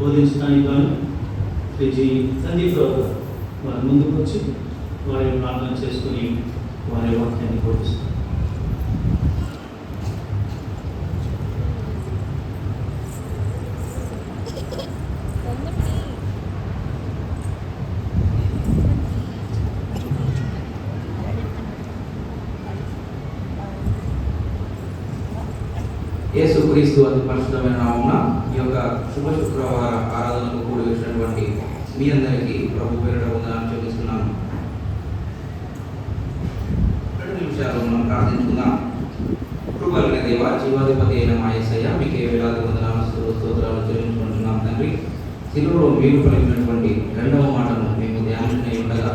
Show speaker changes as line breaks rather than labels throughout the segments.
బోధించడానికి గాను శ్రీ జి సందీప్ రావు గారు వారి ముందుకు వచ్చి వారి ప్రార్థన చేసుకుని వారి వాక్యాన్ని బోధిస్తారు.
యేసుక్రీస్తు అతి పరిశుద్ధమైన నామమున ఈ యొక్క శుభ శుక్రవార ఆరాధనకు కూడి వచ్చినటువంటి మీ అందరికీ ప్రభు పేరిట వందనాలు చెల్లిస్తున్నాను. 2 నిమిషాలు మనం ప్రార్థించుకుందాం. కృపగలిగిన దేవ, జీవాధిపతి అయిన మా యేసయ్య, మీకే వేలాది వందనాలు స్తోత్రాలు చెల్లించుకుంటున్నాం తండ్రి. శిలువలో మీరు పలికినటువంటి 2వ మాటను మేము ధ్యానించే ఉండగా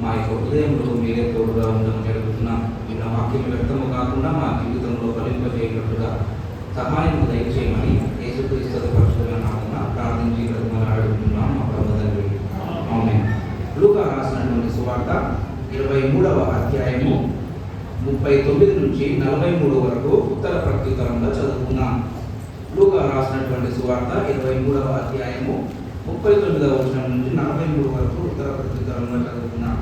మా యొక్క హృదయంలో మీరే తోడుగా ఉండడం జరుగుతున్నాం. ఇలా వాక్యం వ్యక్తము కాకుండా మా జీవితంలో ఫలింపజేయనట్లుగా సహాయం దయచేయమని యేసుక్రీస్తు పరిశుద్ధమైన నామమున ప్రార్థించి బ్రతిమలాడుతున్నాం మా ప్రభు తండ్రి. ఆమేన్. లూకా రాసినటువంటి సువార్త 23వ అధ్యాయము 39 నుంచి 43 వరకు ఉత్తర ప్రత్యుత్తరంగా చదువుకున్నాం. లూకా రాసినటువంటి సువార్త 23వ అధ్యాయము 39వ వచనం నుంచి 43 వరకు ఉత్తర ప్రత్యుత్తరంగా చదువుకున్నాం.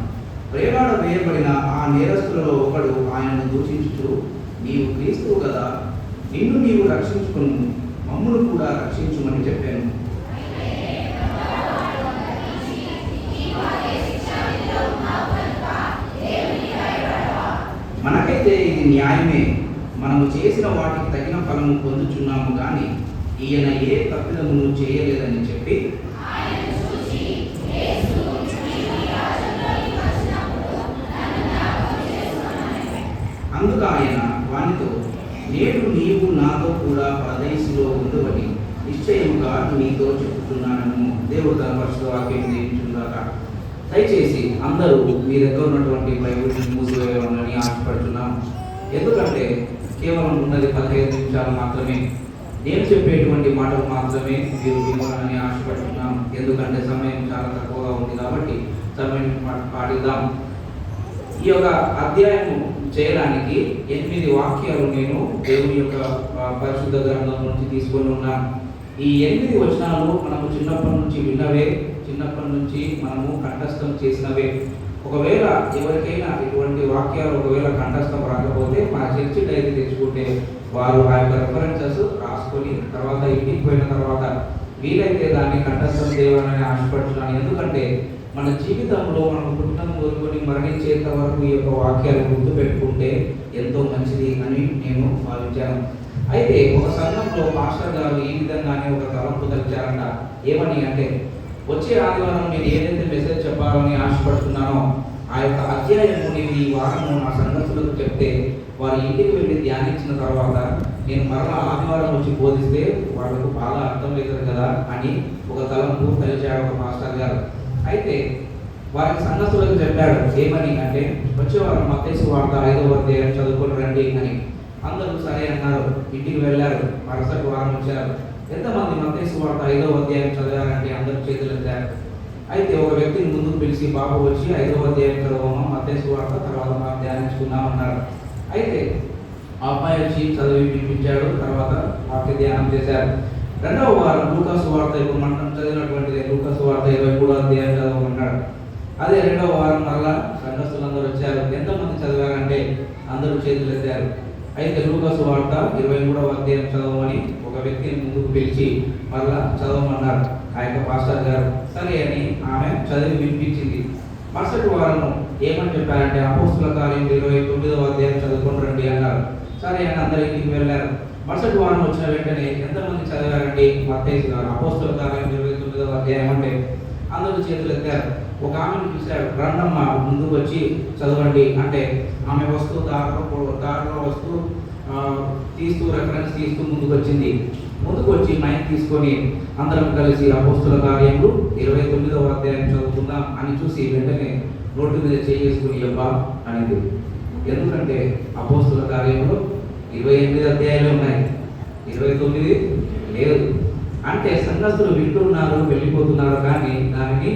ప్రేలాడ వేయబడిన ఆ నేరస్తులలో ఒకడు ఆయనను దూషించుచు, నీవు క్రీస్తువు కదా, నిన్ను నీవు రక్షించుకుని మమ్మును కూడా రక్షించుమని చెప్పాను. మనకైతే ఇది న్యాయమే, మనము చేసిన వాటికి తగిన ఫలము పొందుచున్నాము కానీ ఈయన ఏ తప్పిదమును చేయలేదని చెప్పి అందుకు ఆయన వానితో, నేడు నీవు నాతో కూడా పరదేశిలో ఉండవని నిశ్చయముగా నీతో చెప్తున్నాను. దేవుడు తన పరిశుద్ధ వాక్యం దీవించుగాక. దయచేసి అందరూ మీ దగ్గర ఉన్నటువంటి బైబిల్ని మూసివేయాలని ఆశపడుతున్నాం. ఎందుకంటే కేవలం ఉన్నది 15 నిమిషాలు మాత్రమే. నేను చెప్పేటువంటి మాటలు మాత్రమే మీరు వినాలని ఆశపడుతున్నాం. ఎందుకంటే సమయం చాలా తక్కువగా ఉంది కాబట్టి సమయం పాటిద్దాం. ఈ యొక్క అధ్యాయము చేయడానికి 8 వాక్యాలు నేను దేవుని యొక్క పరిశుద్ధ గ్రంథం నుంచి తీసుకొని ఉన్నాను. ఈ 8 వచనాలు మనము చిన్నప్పటి నుంచి విన్నవే, చిన్నప్పటి నుంచి మనము కంఠస్థం చేసినవే. ఒకవేళ ఎవరికైనా ఇటువంటి వాక్యాలు ఒకవేళ కంఠస్థం రాకపోతే మా చర్చి డైరీ తెచ్చుకుంటే వారు ఆ యొక్క రెఫరెన్సెస్ రాసుకొని తర్వాత ఇంటికి పోయిన తర్వాత వీలైతే దాన్ని కంఠస్థం చేయాలని ఆశపడుతున్నాను. ఎందుకంటే మన జీవితంలో మనం పుట్టడం కోరుకొని మరణించేంత వరకు ఈ యొక్క వాక్యాలు గుర్తుపెట్టుకుంటే ఎంతో మంచిది అని నేను భావించాను. అయితే ఒక సంఘంలో మాస్టర్ గారు ఈ విధంగానే ఒక తలంపు తెచ్చారంట. ఏమని అంటే, వచ్చే ఆదివారం నేను ఏదైతే మెసేజ్ చెప్పాలని ఆశపడుతున్నానో ఆ యొక్క అధ్యాయము నేను ఈ వారము నా సంఘస్థులకు చెప్తే వారి ఇంటికి వెళ్ళి ధ్యానించిన తర్వాత నేను మరలా ఆదివారం వచ్చి బోధిస్తే వాళ్ళకు బాగా అర్థమవుతుంది కదా అని ఒక తలంపు తెలిచాడు ఒక మాస్టర్ గారు. అయితే వారికి సంఘస్థులకు చెప్పాడు. ఏమని అంటే, వచ్చేవారు మత్తయి సువార్త 5వ అధ్యాయం చదువుకొని రండి అని. అందరూ సరే అన్నారు. ఇంటికి వెళ్ళారు. మరుసటి వారం వచ్చారు. ఎంతమంది మత్తయి సువార్త 5వ అధ్యాయం చదివారంటే అందరూ చేతులు ఎత్తారు. అయితే ఒక వ్యక్తిని ముందుకు పిలిచి, బాబు వచ్చి 5వ అధ్యాయం చదవమా, మత్తయి సువార్త తర్వాత మనం ధ్యానించుకుందాం అన్నారు. అయితే ఆ అబ్బాయి వచ్చి చదివి వినిపించాడు. తర్వాత వాక్య ధ్యానం చేశారు. 2వ వారం లూకా సువార్త, ఇప్పుడు మనం చదివినటువంటిది లూకా సువార్త 23వ అధ్యాయం చదవమన్నాడు. అదే 2వ వారం మరలా సంఘస్థులందరూ వచ్చారు. ఎంతమంది చదివారంటే అందరూ చేతులు ఎత్తారు. అయితే లూకా సువార్త 23వ అధ్యాయం చదవమని ఒక వ్యక్తిని ముందుకు పిలిచి మరలా చదవమన్నారు ఆ యొక్క పాస్టర్ గారు. సరే అని ఆమె చదివి వినిపించింది. మరుసటి వారం ఏమని చెప్పారంటే, అపోస్తుల కార్యం 29వ అధ్యాయం చదువుకొని రండి అన్నారు. సరే అని అందరి ఇంటికి వెళ్ళారు. మరుసటి వారం వచ్చిన వెంటనే ఎంతమంది చదివారండి మత్తయి అపోస్తుల కార్యం 29వ అధ్యాయం అంటే అందరూ చేతులు ఎత్తారు. ఒక ఆమెను చూశాడు. రండమ్మ ముందుకు వచ్చి చదవండి అంటే ఆమె వస్తూ దారిలో వస్తూ తీస్తూ రెఫరెన్స్ తీస్తూ ముందుకు వచ్చింది. ముందుకు వచ్చి మైక్ తీసుకొని అందరం కలిసి అపోస్తుల కార్యములు 29వ అధ్యాయం చదువుకుందాం అని చూసి వెంటనే రోడ్డు మీద చేసుకుని అబ్బా అనేది. ఎందుకంటే అపోస్తుల కార్యములు 28 అధ్యాయాలు ఉన్నాయి, 29 లేదు. అంటే సంఘస్థులు వింటున్నారు, వెళ్ళిపోతున్నారు, కానీ దానిని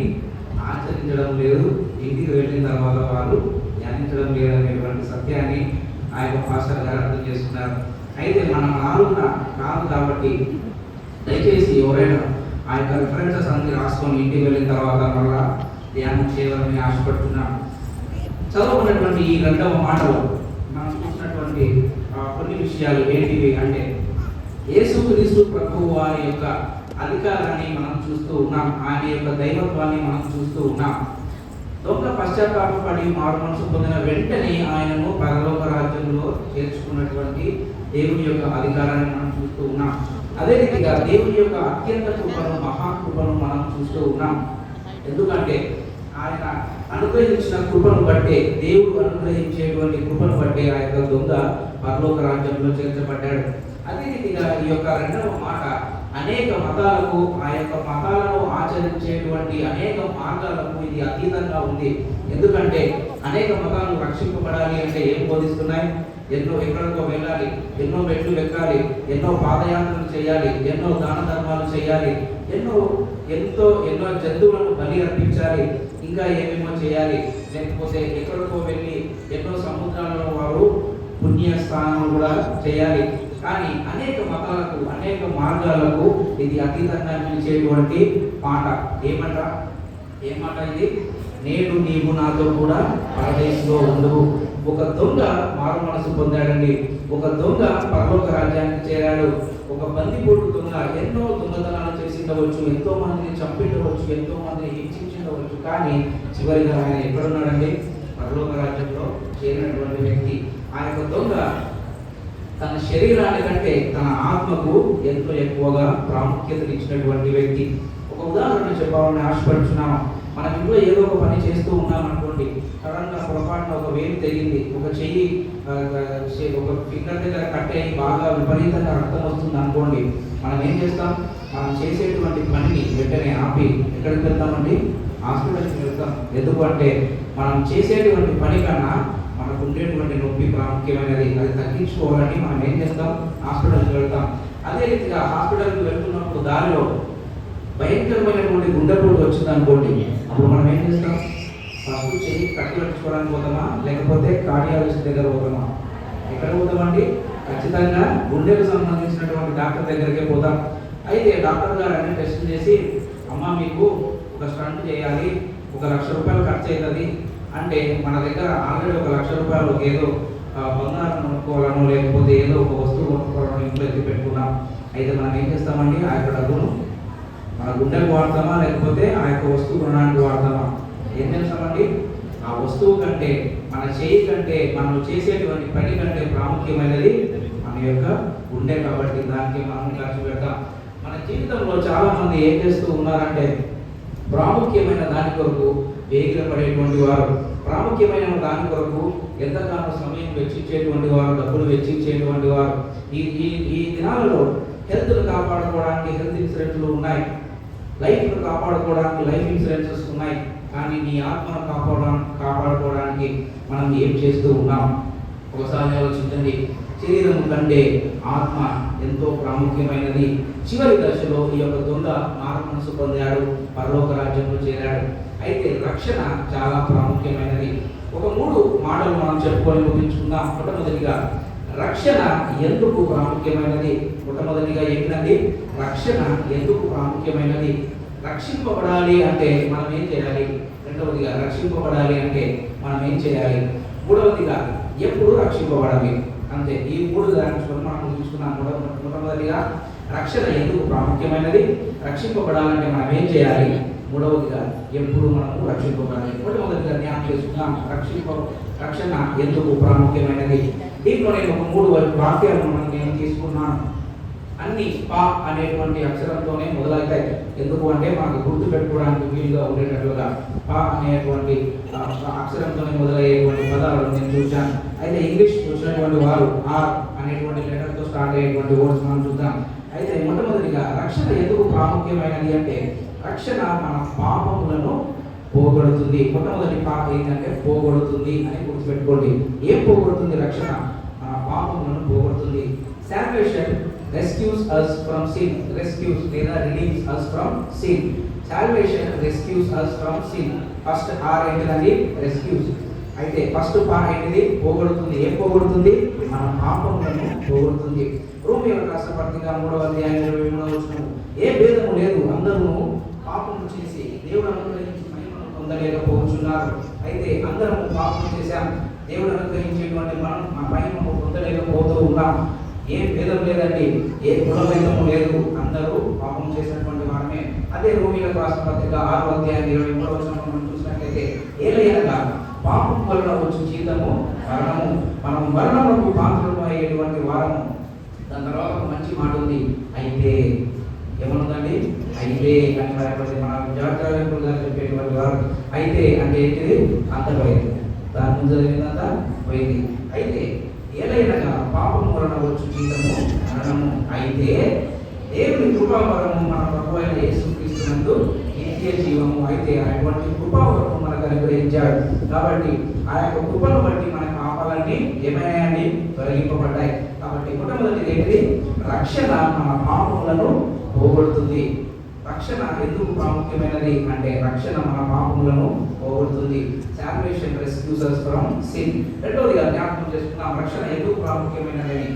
ఆచరించడం లేదు. ఇంటికి వెళ్ళిన తర్వాత వారు ధ్యానించడం లేదనేటువంటి సత్యాన్ని ఆ యొక్క పాస్టర్ గారు అర్థం చేసుకున్నారు. అయితే మనం ఆలోచన కాదు కాబట్టి దయచేసి ఎవరైనా ఆ యొక్క రిఫరెన్సెస్ అన్ని రాసుకొని ఇంటికి వెళ్ళిన తర్వాత మళ్ళా ధ్యానం చేయాలని ఆశపడుతున్నాను. చదువుకున్నటువంటి ఈ రెండవ మాటలో మనం చూసినటువంటి కొన్ని విషయాలు ఏంటివి అంటే, యేసుక్రీస్తు ప్రభువు వారి యొక్క అధికారాన్ని మనం చూస్తూ ఉన్నాం, ఆయన యొక్క దైవత్వాన్ని మనం చూస్తూ ఉన్నాం. దొంగ పశ్చాత్తాపడి మారు మనసు పొందిన వెంటనే ఆయనను పరలోక రాజ్యంలో చేర్చుకున్నటువంటి దేవుని యొక్క అధికారాన్ని మనం చూస్తూ ఉన్నాం. అదే రీతిగా దేవుని యొక్క అత్యంత కృపను, మహాకృపను మనం చూస్తూ ఉన్నాం. ఎందుకంటే ఆయన అనుగ్రహించిన కృపను బట్టే, దేవుడు అనుగ్రహించేటువంటి కృపను బట్టే ఆ యొక్క దొంగ పరలోక రాజ్యంలో చేర్చబడ్డాడు. అదే రీతిగా ఈ యొక్క రెండవ మాట అనేక మతాలకు, ఆ యొక్క మతాలను ఆచరించేటువంటి అనేక మార్గాలకు ఇది అతీతంగా ఉంది. ఎందుకంటే అనేక మతాలు రక్షింపబడాలి అంటే ఏం బోధిస్తున్నాయి? ఎక్కడికో వెళ్ళాలి, ఎన్నో మెట్లు ఎక్కాలి, ఎన్నో పాదయాత్రలు చేయాలి, ఎన్నో దాన ధర్మాలు చేయాలి, ఎన్నో జంతువులను బలి అర్పించాలి, ఇంకా ఏమేమో చేయాలి. లేకపోతే ఎక్కడికో వెళ్ళి ఎన్నో సముద్రాలలో వారు పుణ్యస్థానం కూడా చేయాలి. కానీ అనేక మతాలకు, అనేక మార్గాలకు ఇది అతీతంగా నిలిచేటువంటి మాట. ఏం మాట ఇది? నేడు నీవు నాతో కూడా పరదేశంలో ఉండవు. ఒక దొంగ మారు మనసు పొందాడండి. ఒక దొంగ పరలోక రాజ్యానికి చేరాడు. ఒక బందిపోటు దొంగ ఎన్నో దొంగతనాలు చేసి ఉండవచ్చు, ఎంతో మందిని చంపిండవచ్చు, ఎంతో మందిని హింసించవచ్చు. కానీ చివరిగా ఆయన ఎక్కడున్నాడండి? పరలోక రాజ్యంలో చేరినటువంటి వ్యక్తి. ఆ యొక్క దొంగ తన శరీరానికంటే తన ఆత్మకు ఎంతో ఎక్కువగా ప్రాముఖ్యత ఇచ్చినటువంటి వ్యక్తి. ఒక ఉదాహరణ చెప్పాలని ఆశపడుతున్నాము. మన ఇంట్లో ఏదో ఒక పని చేస్తూ ఉన్నాం అనుకోండి, సడన్గా పొరపాటున ఒక వేలు తెగింది, ఒక చెయ్యి ఒక ఫింగర్ దగ్గర కట్ అయ్యి బాగా విపరీతంగా రక్తం వస్తుంది అనుకోండి, మనం ఏం చేస్తాం? మనం చేసేటువంటి పనిని వెంటనే ఆపి ఎక్కడికి వెళ్తామండి? హాస్పిటల్కి వెళ్తాం. ఎందుకంటే మనం చేసేటువంటి పని కన్నా మనకు ఉండేటువంటి నొప్పి ప్రాముఖ్యమైనది. అది తగ్గించుకోవాలని మనం ఏం చేస్తాం? హాస్పిటల్కి వెళ్తాం. అదే రీతిగా హాస్పిటల్కి వెళ్తున్నప్పుడు దారిలో భయంకరమైనటువంటి గుండెపోటు వచ్చింది అనుకోండి, అప్పుడు మనం ఏం చేస్తాం? ఫస్ట్ చెయ్యి కట్టు కట్టుకోవడానికి పోతామా, లేకపోతే కార్డియాలజిస్ట్ దగ్గర పోతామా? ఎక్కడ పోతామండి? ఖచ్చితంగా గుండెకు సంబంధించినటువంటి డాక్టర్ దగ్గరికే పోతాం. అయితే డాక్టర్ గారు అన్ని టెస్ట్ చేసి, అమ్మ మీకు ఒక స్టంట్ చేయాలి, 1,00,000 రూపాయలు ఖర్చు అవుతుంది అంటే, మన దగ్గర ఆల్రెడీ 1,00,000 రూపాయలు ఏదో బంగారం కొనుక్కోవాలను, లేకపోతే ఏదో ఒక వస్తువు కొనుక్కోవాలని ఇంట్లో ఎత్తి పెట్టుకున్నాం. అయితే మనం ఏం చేస్తామండి? ఆ యొక్క డబ్బును మన గుండెకు వాడతామా, లేకపోతే ఆ యొక్క వస్తువు కొనడానికి వాడతామా? ఏం చేస్తామండి? ఆ వస్తువు కంటే, మన చేయి కంటే, మనం చేసేటువంటి పని కంటే ప్రాముఖ్యమైనది మన యొక్క గుండె. కాబట్టి దానికి మనం ఖర్చు పెడతాం. మన జీవితంలో చాలా మంది ఏం చేస్తూ ఉన్నారంటే, ప్రాముఖ్యమైన దాని కొరకు వేగిరపడేటువంటి వారు, ప్రాముఖ్యమైన దాని కొరకు ఎంతగానో సమయం వెచ్చించేటువంటి వారు, డబ్బులు వెచ్చించేటువంటి వారు. ఈ దినాలలో హెల్త్ను కాపాడుకోవడానికి హెల్త్ ఇన్సూరెన్స్లు ఉన్నాయి, లైఫ్ను కాపాడుకోవడానికి లైఫ్ ఇన్సూరెన్సెస్ ఉన్నాయి. కానీ నీ ఆత్మను కాపాడుకోవడానికి మనం ఏం చేస్తూ ఉన్నాం? ఒకసారి ఆలోచించండి. శరీరం కంటే ఆత్మ ఎంతో ప్రాముఖ్యమైనది. చివరి దశలో ఈ యొక్క దొంగ మారు మనసు పొందాడు, పరలోక రాజ్యంలో చేరాడు. అయితే రక్షణ చాలా ప్రాముఖ్యమైనది. ఒక 3 మాటలు మనం చెప్పుకొని ముగించుకుందాం. మొట్టమొదటిగా రక్షణ ఎందుకు ప్రాముఖ్యమైనది? మొట్టమొదటిగా ఏంటండి? రక్షణ ఎందుకు ప్రాముఖ్యమైనది? రక్షింపబడాలి అంటే మనం ఏం చేయాలి? రెండవదిగా రక్షింపబడాలి అంటే మనం ఏం చేయాలి? మూడవదిగా ఎప్పుడు రక్షింపబడాలి? అంతే. ఈ 3 దాంట్లో మనం చూసుకున్నాం. మొట్టమొదటిగా రక్షణ ఎందుకు ప్రాముఖ్యమైనది, రక్షింపబడాలంటే మనం ఏం చేయాలి, మూడవదిగా ఎప్పుడు మనము రక్షింపబడాలి. మొట్టమొదటిగా జ్ఞానం చేసుకున్నాం రక్షణ ఎందుకు ప్రాముఖ్యమైనది. దీంట్లో నేను ఒక 3 వాక్యాలను నేను తీసుకున్నాను. అన్ని పా అనేటువంటి అక్షరంతోనే మొదలవుతాయి. ఎందుకు అంటే మనకు గుర్తు పెట్టుకోవడానికి వీలుగా ఉండేటట్లుగా పా అనేటువంటి అక్షరంతోనే మొదలయ్యేటువంటి పదాలను నేను చూశాను. అయితే ఇంగ్లీష్ చూసినటువంటి వారు ఆర్ అనేటువంటి లెటర్తో స్టార్ట్ అయ్యేటువంటి వర్డ్స్ మనం చూద్దాం. అయితే మొట్టమొదటిగా రక్షణ ఎందుకు ప్రాముఖ్యమైనది అంటే, రక్షణ మన పాపములను పోగొడుతుంది. మొట్టమొదటి పాప ఏంటంటే పోగొడుతుంది అని గుర్తుపెట్టుకోండి. ఏం పోగొడుతుంది? రక్షణ మన పాపములను పోగొడుతుంది. Salvation rescues us from sin. Rescues లేదా redeems us from sin. Salvation rescues us from sin. First R ఏంటిదండి? rescues. అయితే ఫస్ట్ పా ఏంటిది? పోగొడుతుంది. ఏం పోగొడుతుంది? మన పాపములను పోగొడుతుంది. రోమీయులకు రాసిన పత్రిక 3వ అధ్యాయం 23వ వచనం, ఏ భేదము లేదు. అందరూ పాపము చేసి దేవుడు అనుగ్రహించి మహిమను పొందలేకపోతున్నారు. అయితే అందరం పాపం చేశాం, దేవుడు అనుగ్రహించేటువంటి మనం ఆ మహిమను పొందలేకపోతూ ఉన్నాం. ఏ భేదం లేదండి, ఏ కులభేదము లేదు, అందరూ పాపం చేసినటువంటి వారమే. అదే రోమీయులకు రాసిన పత్రిక 6వ అధ్యాయం 23వ వచనంలో మనం చూసినట్లయితే, ఏలయనగా పాపం వలన వచ్చే జీతము మరణము, మనం మరణముకు పాత్రలు అయ్యేటువంటి వారము. దాని తర్వాత ఒక మంచి మాట ఉంది, అయితే ఏమనుందండి, అయితే అని రాయబడి మన జాగ్రత్తగా చెప్పేటువంటి వారు. అయితే అంటే ఏంటిది, అంతపోయింది, దాని ముందు జరిగిందంతా పోయింది. అయితే ఏలైనగా పాపం వలన వచ్చు జీతము మరణము, అయితే దేవుని కృపావరము మన ప్రభు అయిన యేసుక్రీస్తునందు నిత్య జీవము. అయితే అటువంటి కృపావరము మనకు అనుగ్రహించాడు కాబట్టి ఆ యొక్క కృపను బట్టి మన పాపాలన్నీ ఏమైనాయండి, తొలగింపబడ్డాయి. కాబట్టి మొట్టమొదటిది ఏంటిది, రక్షణ మన పాపములను పోగొడుతుంది. రక్షణ ఎందుకు ప్రాముఖ్యమైనది అంటే రక్షణ మన పాపములను పోగొడుతుంది. Salvation rescues us from sin. రెండవదిగా జ్ఞాపకం చేసుకున్నాం, రక్షణ ఎందుకు ప్రాముఖ్యమైనదని.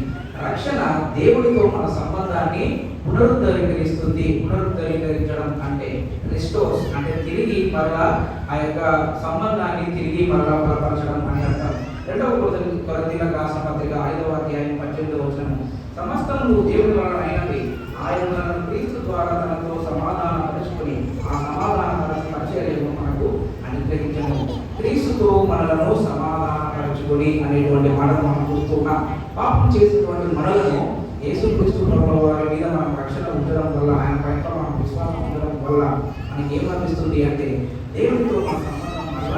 రక్షణ దేవుడితో మన సంబంధాన్ని పునరుద్ధరించడం అంటే రిస్టోర్స్, అంటే తిరిగి మరలా ఆ యొక్క సంబంధాన్ని తిరిగి మరలా బలపరచడం అని అర్థం. రెండవ కొరింథీయులకు రాసిన పత్రిక 5వ అధ్యాయం 18వ వచనం, సమస్తము దేవుని వలన అయినది, ఆయన మనల్ని క్రీస్తు ద్వారా తనతో సమాధానం పరుచుకొని ఆ సమాధాన పరిచర్యను మనకు అనుగ్రహించను. క్రీస్తుతో మనలను సమాధానపరచుకొని అనేటువంటి మాటను మనం చూస్తున్నాం. పాపం చేసినటువంటి మనలను యేసుక్రీస్తు ప్రభువు వారి మీద మనం రక్షణ ఉండడం వల్ల, ఆయన పైన మనం విశ్వాసం ఉండడం వల్ల మనకి ఏం లభిస్తుంది అంటే దేవుడితో మన సంబంధం వల్ల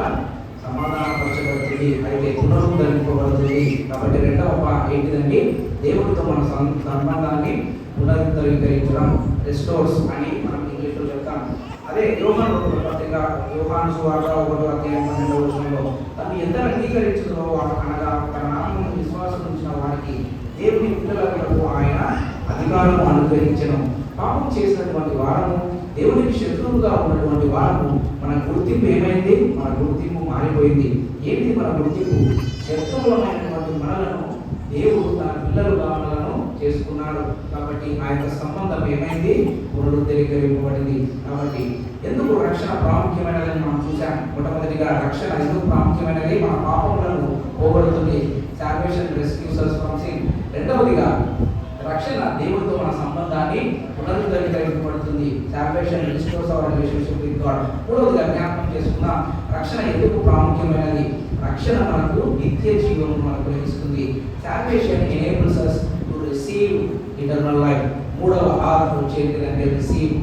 సమాధానపరచబడుతుంది, అయితే పునరుద్ధరింపబడుతుంది. కాబట్టి రెండవ ఏంటిదండి, దేవుడితో మన సంబంధాన్ని పునరుద్ధరించడం, రెస్టోర్స్ అని మనం ఇంగ్లీష్లో చెప్తాం. అదే యోహాను పత్రిక, యోహాను సువార్త 1వ అధ్యాయం 12వ వచనంలో, తను ఎంత అంగీకరించుదో అనగా తన నామమును విశ్వాసం ఉంచిన వారికి దేవుని పిల్లలకు ఆయన అధికారం అనుగ్రహించను. పాపం చేసినటువంటి వారము, దేవునికి శత్రువుగా ఉన్నటువంటి వారము, మన గుర్తింపు ఏమైంది, మన గుర్తింపు మారిపోయింది. ఏంటి మన గుర్తింపు, శత్రువులమైనటువంటి మనలను దేవుడు తన పిల్లలుగా మనలను చేసుకున్నాడు. కాబట్టి ఆ యొక్క సంబంధం ఏమైంది, పునరుద్ధరింపబడింది. కాబట్టి ఎందుకు రక్షణ ప్రాముఖ్యమైనదని మనం చూసాం. మొట్టమొదటిగా రక్షణ ఎందుకు ప్రాముఖ్యమైనది, మన పాపములను పోగొడుతుంది, salvation rescues us from sin. రెండవదిగా రక్షణ దేవుడితో మన సంబంధాన్ని పునరుద్ధరింపబడుతుంది, salvation restores our relationship with God. మూడవదిగా జ్ఞాపకం చేసుకున్నాం, రక్షణ ఎందుకు ప్రాముఖ్యమైనది, రక్షణ మనకు నిత్య జీవము మనకు లభిస్తుంది. Salvation enables us to receive eternal life. మూడవ ఆర్ వచ్చేది అంటే రిసీవ్,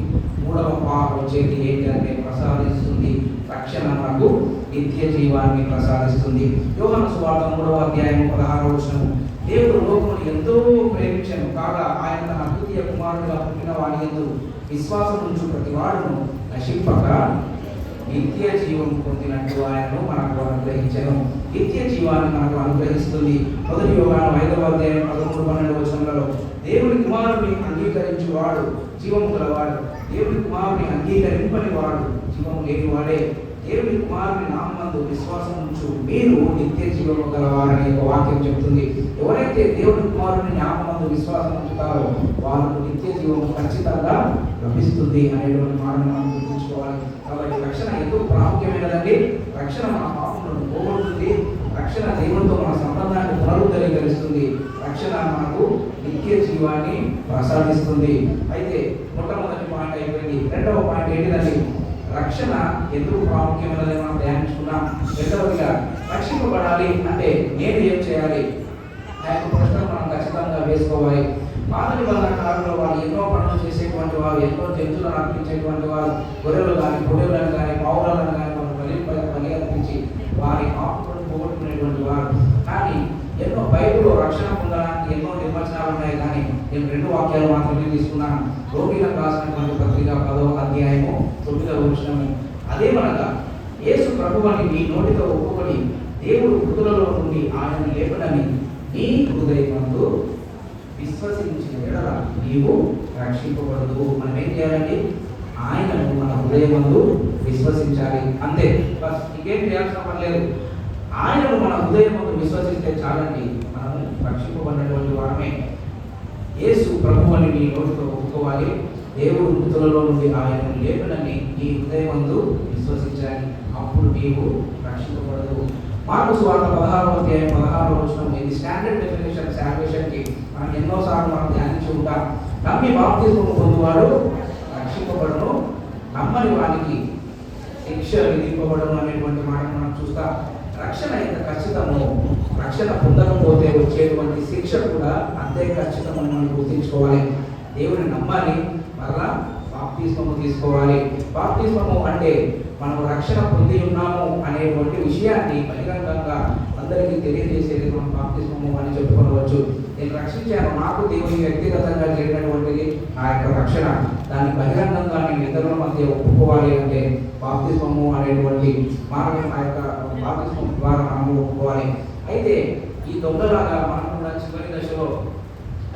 మూడవ పార్ వచ్చేది ఏంటంటే ప్రసాదిస్తుంది. రక్షణ మనకు నిత్య జీవాన్ని ప్రసాదిస్తుంది. యోహాను సువార్త 3వ అధ్యాయం 16వ వచనం, దేవుడు లోకమును ఎంతో ప్రేమించెను కాగా ఆయన తన అద్వితీయ కుమారుడుగా పుట్టిన వాని యందు విశ్వాసం ఉంచు ప్రతి వాడును నశింపక నిత్య జీవం పొందినట్టు ఆయనను మనకు అనుగ్రహించెను. నిత్య జీవాన్ని మనకు అనుగ్రహిస్తుంది. మొదటి యోహాను 5వ అధ్యాయం 13-12 వచనాలలో, దేవుని కుమారుని అంగీకరించు వాడు జీవము గలవాడు, దేవుని కుమారుని అంగీకరింపని వాడు జీవము లేనివాడే. దేవుని కుమారుని నామమందు విశ్వాసం ఉంచు మీరు నిత్య జీవము గలవారని ఒక వాక్యం చెప్తుంది. ఎవరైతే దేవుని కుమారుని నామమందు విశ్వాసం ఉంచుతారో వాళ్ళకు నిత్య జీవము ఖచ్చితంగా లభిస్తుంది అనేటువంటి మాటను మనం గుర్తుంచుకోవాలి. కాబట్టి రక్షణ ఎంతో ప్రాముఖ్యమైనదండి. రక్షణ మన పాపములను పోగొడుతుంది, రక్షణ దేవునితో మన సంబంధాన్ని పునరుద్ధరింపజేస్తుంది, రక్షణ మనకు నిత్య జీవాన్ని ప్రసాదిస్తుంది. అయితే మొట్టమొదటి పాయింట్ అయిపోయింది. రెండవ పాయింట్ ఏంటిదండి, రక్షణ ఎందుకు ప్రాముఖ్యమైనదని మనం ధ్యానించుకున్నాం. రెండవదిగా రక్షింపబడాలి అంటే నేను ఏం చేయాలి, ఆ యొక్క ప్రశ్నలు మనం ఖచ్చితంగా వేసుకోవాలి. పాత నిబంధన కాలంలో వాళ్ళు ఎన్నో పనులు చేసేటువంటి వారు, ఎన్నో జంతువులను అర్పించేటువంటి వారు, గొర్రెలు కానీ పొడవులను కానీ పావులను కానీ వాళ్ళు బలి అర్పించి వారి పాపలను పోగొట్టుకునేటువంటి వారు. కానీ ఎన్నో బైబిల్లో రక్షణ పొందడానికి ఎన్నో నిర్వచనాలు ఉన్నాయి. కానీ నేను 2 వాక్యాలు మాత్రమే తీసుకున్నాను. రోమీయులకు రాసినటువంటి పత్రిక 10వ అధ్యాయము 9వ వచనము, అదేమనగా యేసు ప్రభువుని నీ నోటితో ఒప్పుకొని దేవుడు మృతులలో నుండి ఆయనను లేపడని నీ హృదయమందు విశ్వసించిన ఎడల నీవు రక్షింపబడదు. మనం ఏం చేయాలండి, ఆయనను మన హృదయమందు విశ్వసించాలి, అంతే. బస్ ఇంకేం చేయాల్సిన పని లేదు. ఆయనను మన హృదయమందు విశ్వసిస్తే చాలండి, మనము రక్షింపబడినటువంటి వారమే. యేసు ప్రభువుని నీ నోటితో ఒప్పుకోవాలి, దేవుడు మృతులలో నుండి ఆయనను లేపునని నీ హృదయమందు విశ్వసించాలి, అప్పుడు నీవు రక్షింపబడదు. మార్కు సువార్త 16వ అధ్యాయం 16వ వచనం. ఇది స్టాండర్డ్ డెఫినేషన్ సాల్వేషన్కి. మనం ఎన్నోసార్లు మనం ధ్యానించి ఉంటాం. నమ్మి బాప్తిస్మము పొందువాడు రక్షింపబడను, నమ్మని వానికి శిక్ష విధింపబడను అనేటువంటి మాట మనం చూస్తాం. రక్షణ ఎంత ఖచ్చితమో, రక్షణ పొందకపోతే వచ్చేటువంటి శిక్ష కూడా అంతే ఖచ్చితమని మనం గుర్తించుకోవాలి. దేవుని నమ్మాలి, మరలా బాప్తిస్మము తీసుకోవాలి. బాప్తిస్మము అంటే మనం రక్షణ పొంది ఉన్నాము అనేటువంటి విషయాన్ని బహిరంగంగా అందరికీ తెలియజేసేది మనం బాప్తిస్మము అని చెప్పుకోవచ్చు. నేను రక్షించాను, నాకు దేవుని వ్యక్తిగతంగా జరిగినటువంటిది ఆ యొక్క రక్షణ. దాన్ని బహిరంగంగా నేను ఇతరుల మధ్య ఒప్పుకోవాలి అంటే బాప్తిస్మము అనేటువంటి మార్గం, ఆ యొక్క బాప్తిస్మం ద్వారా మనము ఒప్పుకోవాలి. అయితే ఈ దొంగలాగా మనం కూడా చివరి దశలో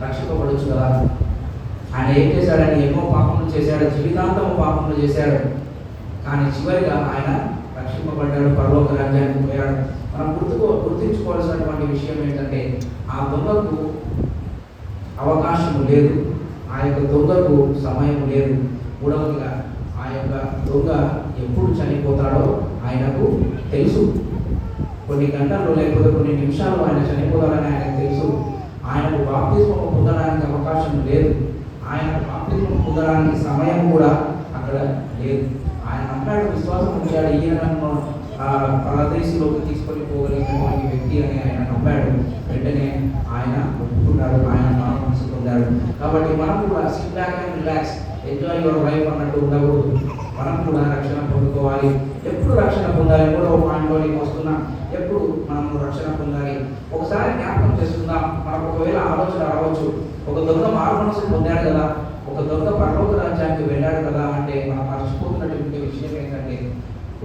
రక్షింపబడచ్చు కదా. ఆయన ఏం చేశాడని ఎన్నో పాపములు చేశాడు, జీవితాంతము పాపములు చేశాడు, కానీ చివరిగా ఆయన రక్షింపబడ్డాడు, పరలోక రాజ్యానికి పోయాడు. మనం గుర్తించుకోవాల్సినటువంటి విషయం ఏంటంటే ఆ దొంగకు అవకాశం లేదు, ఆ యొక్క దొంగకు సమయం లేదు. మూడవదిగా ఆ యొక్క దొంగ ఎప్పుడు చనిపోతాడో ఆయనకు తెలుసు. కొన్ని గంటలు లేకపోతే కొన్ని నిమిషాలు ఆయన చనిపోతాడని ఆయనకు తెలుసు. ఆయనకు బాప్తిస్మం పొందడానికి అవకాశం లేదు, ఆయన బాప్తిస్మం పొందడానికి సమయం కూడా అక్కడ లేదు. ఆయన అన్నాడు, విశ్వాసం ఉంచాడు, ఈయన నన్ను పరదేశంలోకి తీసుకొని పోగలిగినటువంటి వ్యక్తి అని ఆయన నమ్మాడు. వెంటనే ఆయన ఒప్పుకున్నాడు, ఆయన మనసు పొందాడు. కాబట్టి మనం కూడా SIT back and relax, enjoy your life అన్నట్టు ఉండకూడదు. మనం కూడా రక్షణ పొందుకోవాలి. ఎప్పుడు రక్షణ పొందాలి? మూడవ పాయింట్లోకి వస్తున్నాం. ఎప్పుడు మనము రక్షణ పొందాలి? ఒకసారి జ్ఞాపకం చేసుకుందాం. మనకు ఒకవేళ ఆలోచన రావచ్చు, ఒక దొంగ మారు మనసు పొందాడు కదా, ఒక దొంగ పరలోక రాజ్యానికి వెళ్ళాడు కదా అంటే మనం మర్చిపోతున్నటువంటి విషయం ఏంటంటే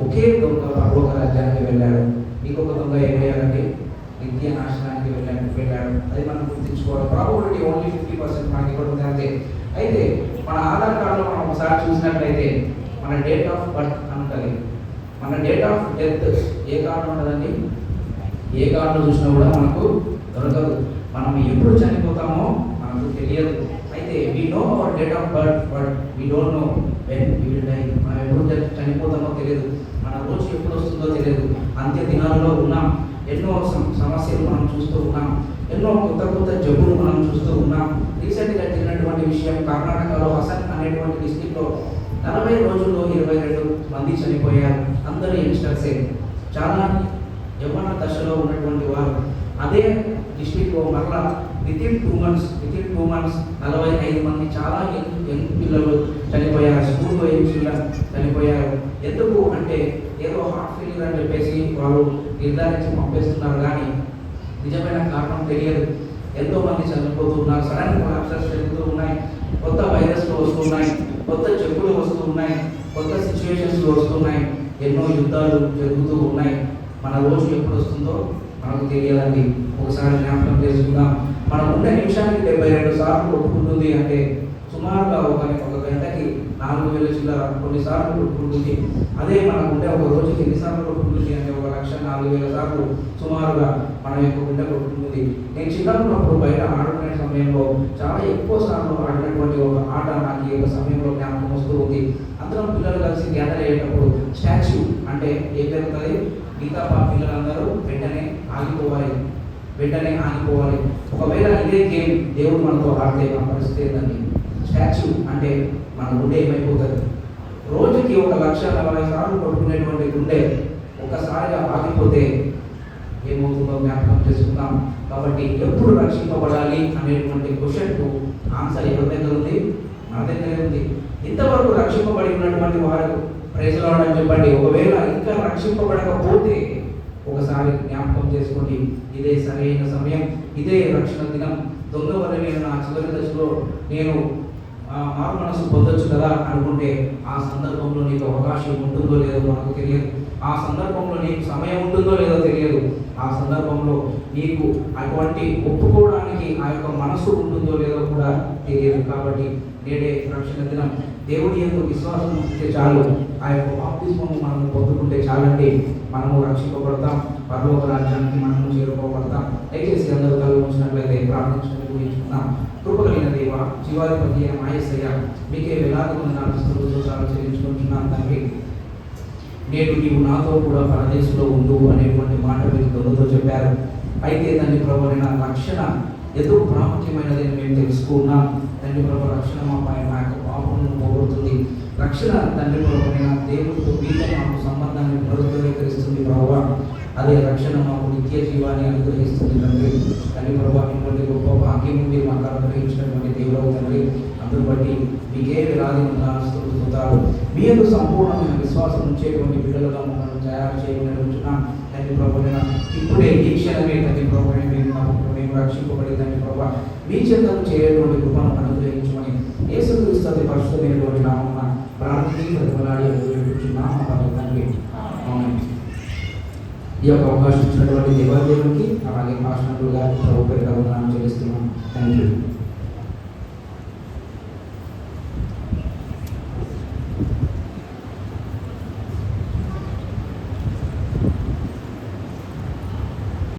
ఒకే దొంగ పరలోక రాజ్యానికి వెళ్ళాడు. ఇంకొక దొంగ ఏమయ్యాడంటే నిత్య నాశనానికి వెళ్ళాడు. అది మనం గుర్తించుకోవాలి. ప్రాబబిలిటీ ఓన్లీ 50% మనకి ఇక్కడ ఉంది అంతే. అయితే మన ఆధార్ కార్డులో మనం ఒకసారి చూసినట్లయితే మన డేట్ ఆఫ్ బర్త్ ఉంటుంది, మన date of death A card ఉంటుందండి? ఏ కార్డులో చూసినా కూడా మనకు దొరకదు. మనం ఎప్పుడు చనిపోతామో మనకు తెలియదు. అయితే we know our date of birth but we don't know when we will die. మనం ఎప్పుడు చనిపోతామో తెలియదు, మన రోజు ఎప్పుడు వస్తుందో తెలియదు. అంత్య దినాలలో ఉన్నాం. ఎన్నో సమస్యలు మనం చూస్తూ ఉన్నాం, ఎన్నో కొత్త జబ్బులు మనం చూస్తూ ఉన్నాం. రీసెంట్గా జరిగినటువంటి విషయం, కర్ణాటకలో హసన్ అనేటువంటి డిస్ట్రిక్ట్లో 40 రోజుల్లో 22 మంది చనిపోయారు. అందరూ యంగ్స్టర్సే, చాలా యవ్వన దశలో ఉన్నటువంటి వారు. అదే డిస్ట్రిక్ట్లో మరలా వితిన్ 2 months 45 మంది చాలా యంగ్ పిల్లలు చనిపోయారు. స్కూల్లో ఏం చనిపోయారు. ఎందుకు అంటే ఏదో హార్ట్ ఫెయిల్యూర్ అని చెప్పేసి వాళ్ళు నిర్ధారించి పంపిస్తున్నారు, కానీ నిజమైన కారణం తెలియదు. ఎంతో మంది చనిపోతున్నారు, సడన్ కొలాప్సెస్ జరుగుతూ ఉన్నాయి, కొత్త వైరస్లు వస్తున్నాయి, కొత్త జబ్బులు వస్తూ ఉన్నాయి, కొత్త సిచ్యువేషన్స్లు వస్తున్నాయి, ఎన్నో యుద్ధాలు జరుగుతూ ఉన్నాయి. మన రోజు ఎప్పుడు వస్తుందో మనకు తెలియదండి. ఒకసారి జ్ఞాపకం చేసుకుందాం. మనం ఉండే నిమిషానికి 72 సార్లు కొట్టుకుంటుంది అంటే సుమారుగా ఒక గంటకి 4000 చిల్లర కొన్నిసార్లు కొట్టుకుంటుంది. అదే మనకు ఉండే ఒక రోజుకి ఎన్నిసార్లు కొట్టుకుంటుంది అంటే 1,04,000 సార్లు సుమారుగా మన యొక్క గుండె కొట్టుకుంటుంది. నేను చిన్నప్పుడు బయట ఆడుకునే సమయంలో చాలా ఎక్కువ సార్లు ఆడినటువంటి ఒక ఆట నాకు ఈ యొక్క సమయంలో జ్ఞాపకం వస్తూ ఉంది. అందరం పిల్లలు కలిసి గ్యాదర్ అయ్యేటప్పుడు స్టాచ్యూ అంటే ఏం జరుగుతుంది, మిగతా పిల్లలందరూ వెంటనే ఆగిపోవాలి. ఒకవేళ ఇదే గేమ్ దేవుడు మనతో ఆడితే మన పరిస్థితి ఏంటండి? స్టాచ్యూ అంటే మన గుండె ఏమైపోతుంది? రోజుకి 1,40,000 సార్లు కొట్టుకునేటువంటి గుండె ఒక్కసారిగా ఆగిపోతే ఏమవుతుందో జ్ఞాపకం చేసుకుందాం. కాబట్టి ఎప్పుడు రక్షింపబడాలి అనేటువంటి క్వశ్చన్కు ఆన్సర్ ఎవరి దగ్గర ఉంది? మన దగ్గరే ఉంది. ఇంతవరకు రక్షింపబడి ఉన్నటువంటి వారు ప్రైజ్ లార్డ్ అని చెప్పండి. ఒకవేళ ఇంకా రక్షింపబడకపోతే ఒకసారి జ్ఞాపకం చేసుకోండి, ఇదే సరైన సమయం, ఇదే రక్షణ దినం. దొంగ వల్ల నేను నా చివరి దశలో నేను మారు మనసు పొందొచ్చు కదా అనుకుంటే ఆ సందర్భంలో నీకు అవకాశం ఉంటుందో లేదో మనకు తెలియదు. ఆ సందర్భంలో నీకు సమయం ఉంటుందో లేదో తెలియదు. ఆ సందర్భంలో నీకు అటువంటి ఒప్పుకోవడానికి ఆ యొక్క మనసు ఉంటుందో లేదో కూడా తెలియదు. కాబట్టి నేడే రక్షణ దినం. దేవుడి యొక్క విశ్వాసం ఉంటే చాలు, ఆ యొక్క బాప్తిస్మము మనము పొందుకుంటే చాలండి, మనము రక్షింపబడతాం, పరలోక రాజ్యానికి మనము చేరుకోబడతాం. దయచేసి అందరూ కళ్ళు ఉంచినట్లయితే ప్రార్థించుకుని ఊహించుకున్నాం. కృప కలిగిన దేవ, జీవాధిపతి అయిన మా యేసయ్య, మీకే వేలాది వందనాలు స్తుతులు చెల్లించుకుంటున్నాను తండ్రి. నేడు నీవు నాతో కూడా పరదేశంలో ఉండు అనేటువంటి మాట మీరు దొంగతో చెప్పారు. అయితే తండ్రి ప్రభు నా రక్షణ ఎంతో ప్రాముఖ్యమైనదని మేము తెలుసుకున్నాం. తండ్రి ప్రభు రక్షణ మా యొక్క పాపములను పోగొడుతుంది. రక్షణ తండ్రి ప్రభు దేవుడితో మీతో మాకు సంబంధాన్ని పునరుద్ధరీకరిస్తుంది ప్రభు. అదే రక్షణ మాకు నిత్య జీవాన్ని అనుగ్రహిస్తుంది తండ్రి. తండ్రి ప్రభు ఇటువంటి గొప్ప భాగ్యం మీరు మాకు అనుగ్రహించినటువంటి దేవుడు తండ్రి. అందును బట్టి మీకే వేలాది వందనాలు స్తుతులు. మీ యొక్క సంపూర్ణమైన విశ్వాసం ఉంచేటువంటి బిడ్డలుగా మమ్మల్ని తయారు చేయగలుగుతున్నాం తండ్రి ప్రభు. ఇప్పుడే ఈ క్షణమే తండ్రి ప్రభు మేము రక్షింపబడి తండ్రి ప్రభు మీ చిత్తం చేయటువంటి కృపను అనుగ్రహించమని యేసుక్రీస్తు పరిశుద్ధమైనటువంటి నామమున ప్రార్థించి బ్రతిమలాడి అనుగ్రహించున్నాము తండ్రి. ఆమేన్. ఈ యొక్క అవకాశం ఇచ్చినటువంటి దేవాదేవునికి అలాగే పాస్టర్ గారికి ప్రభు పేరిట వందనాలు చెల్లిస్తున్నాం. Thank you.